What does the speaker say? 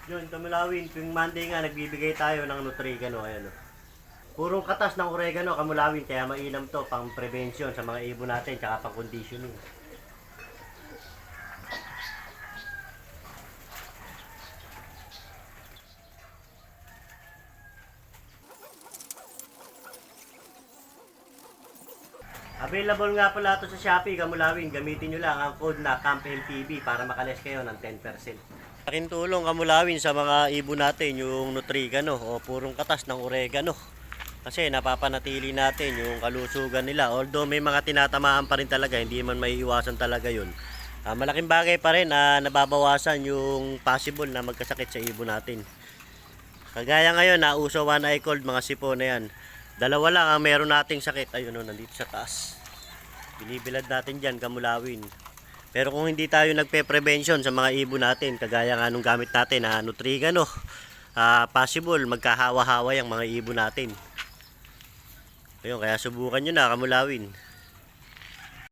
Yun, Kamulawin, tuwing Monday nga, nagbibigay tayo ng Nutrigano, ayan o. Purong katas ng oregano, Kamulawin, kaya mainam to, pang prevention sa mga ibon natin, tsaka pang conditioning. Available nga pala ito sa Shopee, Kamulawin. Gamitin nyo lang ang code na CAMPMTV para makales kayo ng 10%. Laking tulong, Kamulawin, sa mga ibon natin yung Nutrigano o purong katas ng oregano. Kasi napapanatili natin yung kalusugan nila. Although may mga tinatamaan pa rin talaga, hindi man may iwasan talaga yun. Malaking bagay pa rin na nababawasan yung possible na magkasakit sa ibon natin. Kagaya ngayon, nauso one eye cold, mga sipon na yan. Dalawa lang ang meron nating sakit. Ayun o, nandito sa taas. Binibilad natin dyan, Kamulawin. Pero kung hindi tayo nagpe-prevention sa mga ibon natin, kagaya nga nung gamit natin na Nutrigano, possible magkahawa-hawa yung mga ibon natin. Ayun, kaya subukan nyo na, Kamulawin.